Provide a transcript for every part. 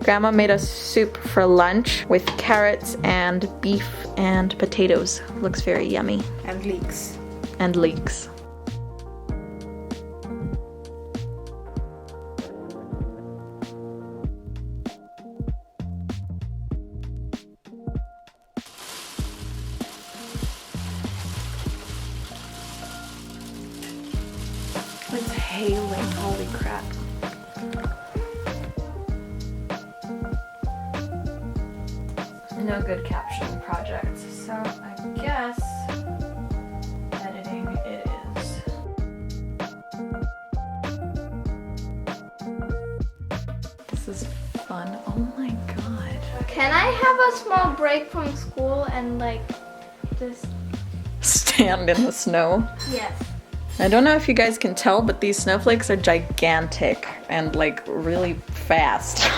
Grandma made us soup for lunch with carrots and beef and potatoes. Looks very yummy. And leeks. And leeks. It's hailing, holy crap. No good caption project, so I guess editing it is. This is fun. Oh my god. Can I have a small break from school and like just Stand in the snow. yes. I don't know if you guys can tell, but these snowflakes are gigantic and like really fast.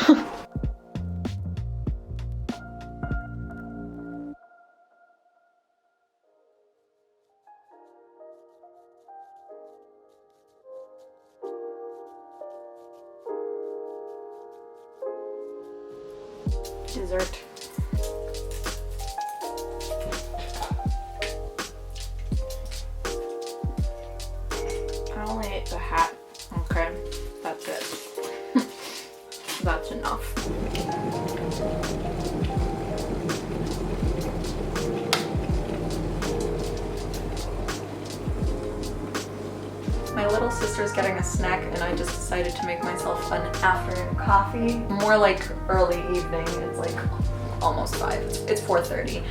Dessert. I only ate the hat. Okay, that's it. That's enough. My little sister's getting a snack and I just decided to make myself an afternoon coffee. More like early evening, it's like almost 5. It's 4:30.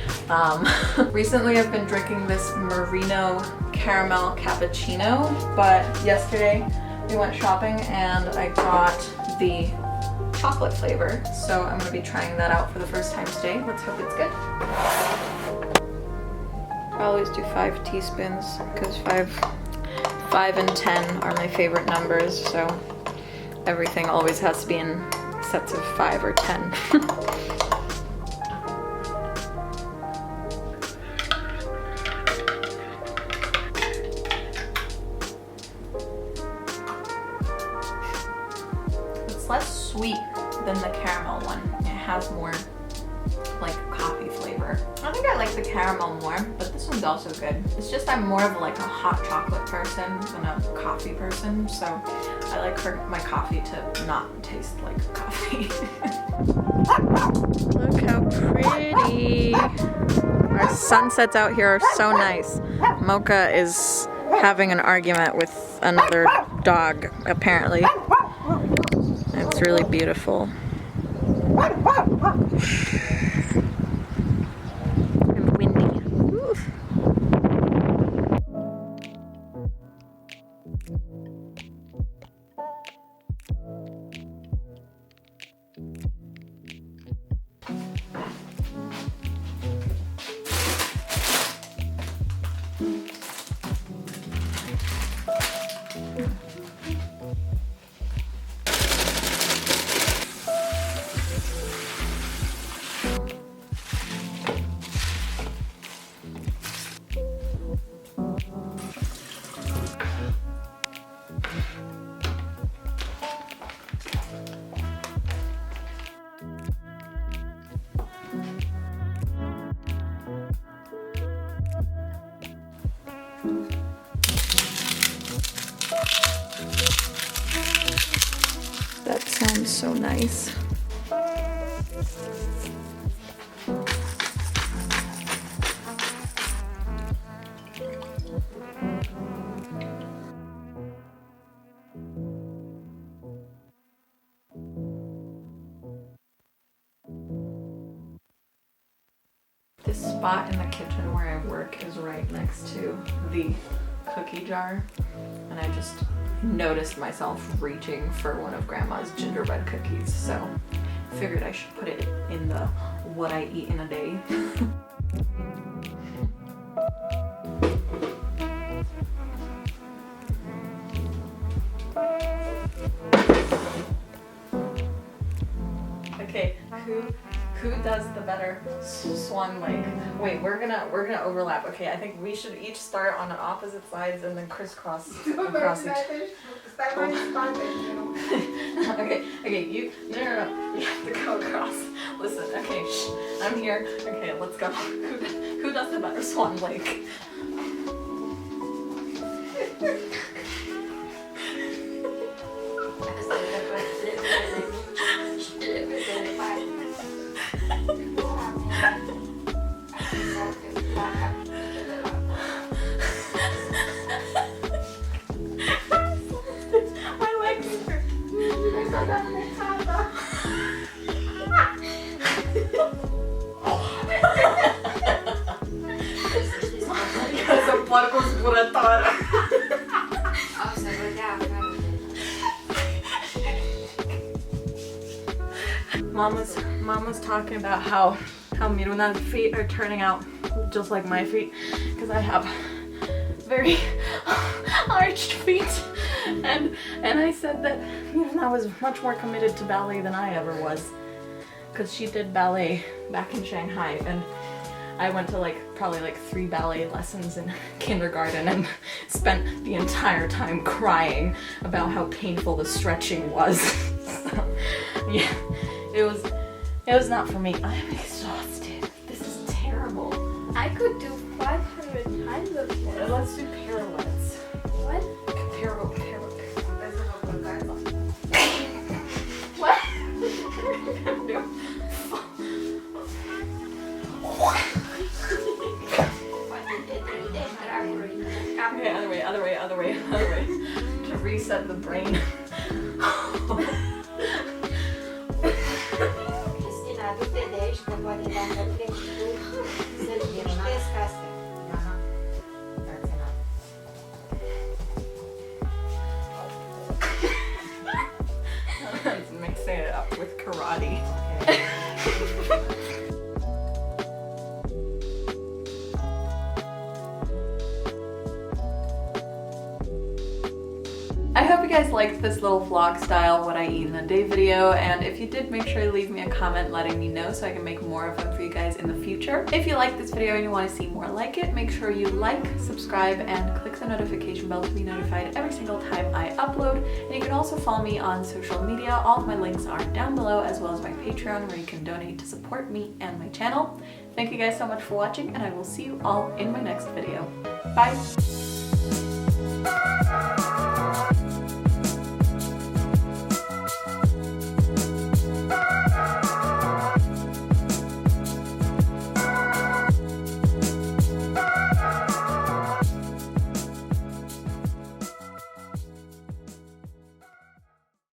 Recently I've been drinking this Merino caramel cappuccino, but yesterday we went shopping and I got the chocolate flavor, so I'm gonna be trying that out for the first time today. Let's hope it's good. I always do 5 teaspoons because 5 and 10 are my favorite numbers, so everything always has to be in sets of 5 or 10. It's less sweet than the caramel one. It has more like coffee flavor. I think I like the caramel more, but this one's also good. It's just I'm more of like a hot chocolate person than a coffee person, so I like for my coffee to not taste like coffee. Look how pretty. Our sunsets out here are so nice. Mocha is having an argument with another dog, apparently. It's really beautiful. And windy. Oof. That sounds so nice. This spot in the kitchen where I work is right next to the cookie jar, and I just noticed myself reaching for one of Grandma's gingerbread cookies, so figured I should put it in the what I eat in a day. Okay, who Who does the better swan lake? Wait, we're gonna overlap. Okay, I think we should each start on the opposite sides and then crisscross across each. Okay, you no. You have to go across. Listen, okay, shh, I'm here. Okay, let's go. Who does the better swan lake? Mama's talking about how Miruna's feet are turning out just like my feet because I have very arched feet, and I said that Miruna was much more committed to ballet than I ever was because she did ballet back in Shanghai, and I went to probably 3 ballet lessons in kindergarten and spent the entire time crying about how painful the stretching was. So, yeah, it was not for me. I'm exhausted. This is terrible. I could do 500 times of this. Let's do pirouettes. What? Pirouette. What? Okay, other way. To reset the brain. Let's mix it up with karate. I hope you guys liked this little vlog style what I eat in a day video, and if you did, make sure to leave me a comment letting me know so I can make more of them for you guys in the future. If you like this video and you want to see more like it, make sure you like, subscribe, and click the notification bell to be notified every single time I upload. And you can also follow me on social media. All of my links are down below, as well as my Patreon where you can donate to support me and my channel. Thank you guys so much for watching, and I will see you all in my next video. Bye!